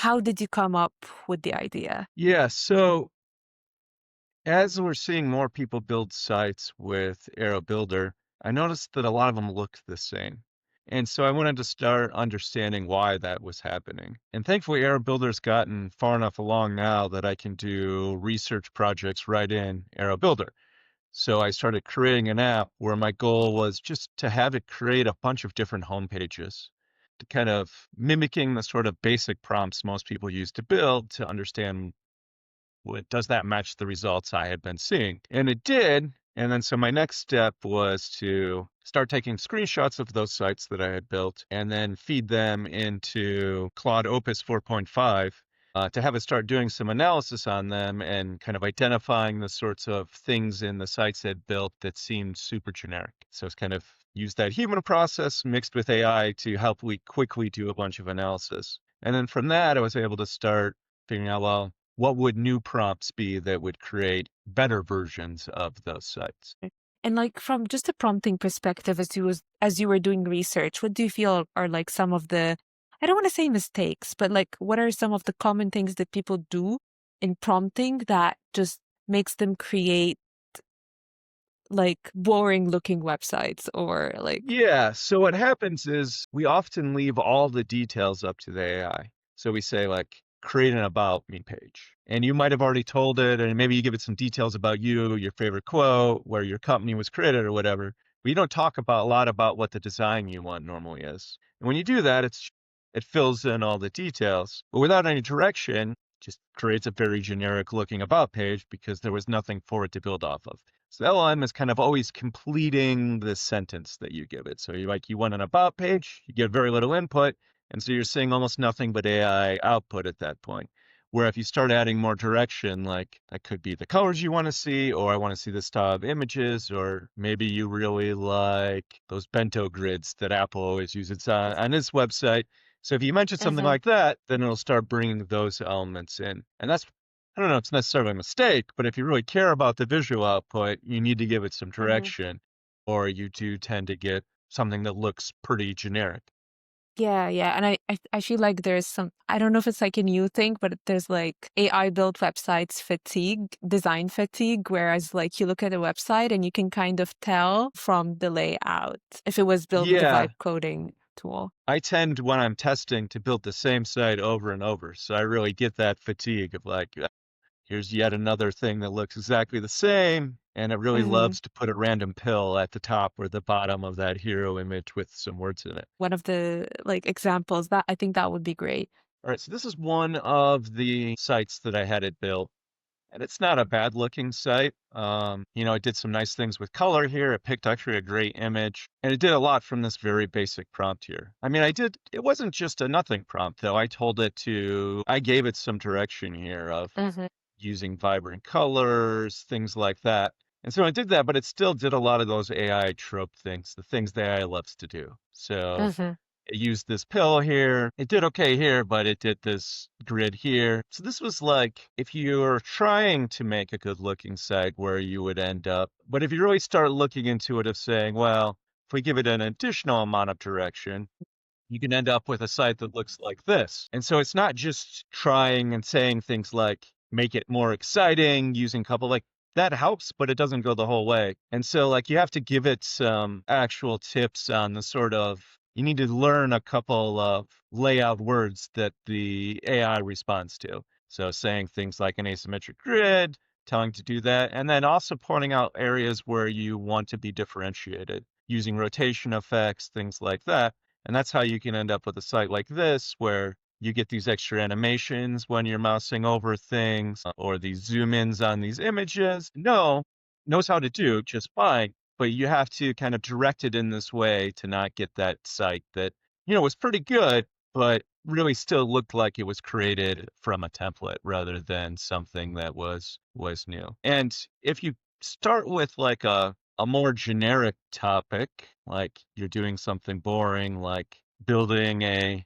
how did you come up with the idea? Yeah, so as we're seeing more people build sites with Airo Builder, I noticed that a lot of them look the same. And so I wanted to start understanding why that was happening. And thankfully, Airo Builder's gotten far enough along now that I can do research projects right in Airo Builder. So I started creating an app where my goal was just to have it create a bunch of different home pages, to kind of mimicking the sort of basic prompts most people use to build to understand does that match the results I had been seeing? And it did. And then so my next step was to start taking screenshots of those sites that I had built and then feed them into Claude Opus 4.5 to have it start doing some analysis on them and kind of identifying the sorts of things in the sites I'd built that seemed super generic. So it's kind of use that human process mixed with AI to help we quickly do a bunch of analysis. And then from that, I was able to start figuring out, well, what would new prompts be that would create better versions of those sites? And like from just a prompting perspective, as you were doing research, what do you feel are like some of the, I don't want to say mistakes, but like what are some of the common things that people do in prompting that just makes them create like boring looking websites or like Yeah, so what happens is we often leave all the details up to the AI. So we say, like, create an about me page. And you might have already told it, and maybe you give it some details about you, your favorite quote, where your company was created or whatever. But you don't talk about a lot about what the design you want normally is. And when you do that, it fills in all the details, but without any direction, just creates a very generic looking about page because there was nothing for it to build off of. So LLM is kind of always completing the sentence that you give it. So you want an about page, you get very little input, and so you're seeing almost nothing but AI output at that point. Where if you start adding more direction, like that could be the colors you want to see, or I want to see this style of images, or maybe you really like those bento grids that Apple always uses on its website. So if you mention something Mhm, like that, then it'll start bringing those elements in. And that's, I don't know, it's necessarily a mistake, but if you really care about the visual output, you need to give it some mhm. direction, or you do tend to get something that looks pretty generic. Yeah, yeah. And I feel like there's some, I don't know if it's like a new thing, but there's like AI built websites fatigue, design fatigue, whereas like you look at a website and you can kind of tell from the layout if it was built with a vibe Yeah, coding tool. I tend when I'm testing to build the same site over and over. So I really get that fatigue of like, here's yet another thing that looks exactly the same. And it really Hmm. loves to put a random pill at the top or the bottom of that hero image with some words in it. One of the like examples that I think that would be great. All right, so this is one of the sites that I had it built. And it's not a bad looking site. It did some nice things with color here. It picked actually a great image and it did a lot from this very basic prompt here. I mean, it wasn't just a nothing prompt though. I gave it some direction here of Hmm. using vibrant colors, things like that. And so I did that, but it still did a lot of those AI trope things, the things that AI loves to do. So Hmm. it used this pill here. It did okay here, but it did this grid here. So this was like if you're trying to make a good looking site where you would end up. But if you really start looking into it of saying, well, if we give it an additional amount of direction, you can end up with a site that looks like this. And so it's not just trying and saying things like make it more exciting, using a couple like that helps, but it doesn't go the whole way. And so like you have to give it some actual tips on the sort of you need to learn a couple of layout words that the AI responds to. So saying things like an asymmetric grid, telling to do that, and then also pointing out areas where you want to be differentiated using rotation effects, things like that. And that's how you can end up with a site like this, where you get these extra animations when you're mousing over things or these zoom ins on these images. No, knows how to do just fine, but you have to kind of direct it in this way to not get that site that, was pretty good, but really still looked like it was created from a template rather than something that was new. And if you start with like a more generic topic, like you're doing something boring, like building a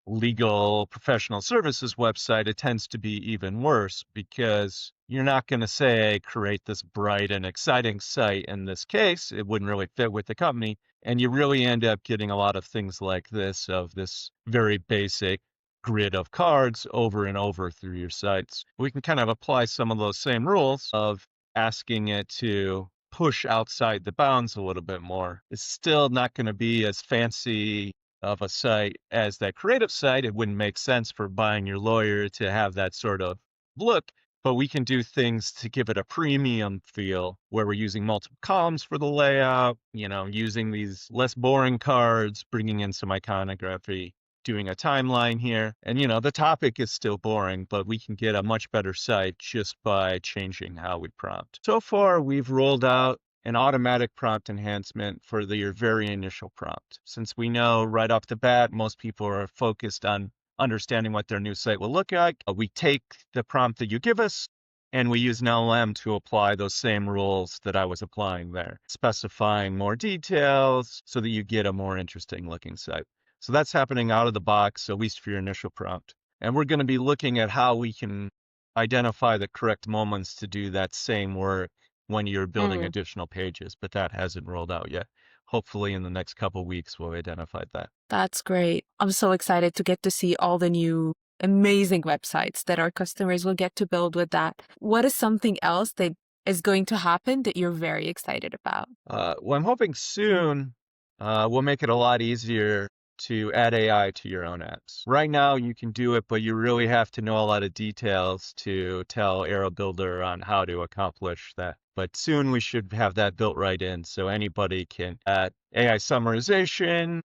legal professional services website, it tends to be even worse because you're not going to say, create this bright and exciting site. In this case, it wouldn't really fit with the company. And you really end up getting a lot of things like this, of this very basic grid of cards over and over through your sites. We can kind of apply some of those same rules of asking it to push outside the bounds a little bit more. It's still not going to be as fancy of a site as that creative site. It wouldn't make sense for buying your lawyer to have that sort of look, but we can do things to give it a premium feel where we're using multiple columns for the layout, using these less boring cards, bringing in some iconography, doing a timeline here. And, the topic is still boring, but we can get a much better site just by changing how we prompt. So far, we've rolled out an automatic prompt enhancement for your very initial prompt. Since we know right off the bat, most people are focused on understanding what their new site will look like, we take the prompt that you give us and we use an LLM to apply those same rules that I was applying there, specifying more details so that you get a more interesting looking site. So that's happening out of the box, at least for your initial prompt. And we're going to be looking at how we can identify the correct moments to do that same work when you're building Mm. additional pages, but that hasn't rolled out yet. Hopefully in the next couple weeks, we'll identify that. That's great. I'm so excited to get to see all the new amazing websites that our customers will get to build with that. What is something else that is going to happen that you're very excited about? Well, I'm hoping soon we'll make it a lot easier to add AI to your own apps. Right now, you can do it, but you really have to know a lot of details to tell Airo Builder on how to accomplish that. But soon we should have that built right in so anybody can add AI summarization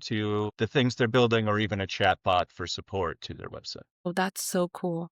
to the things they're building or even a chatbot for support to their website. Oh, that's so cool.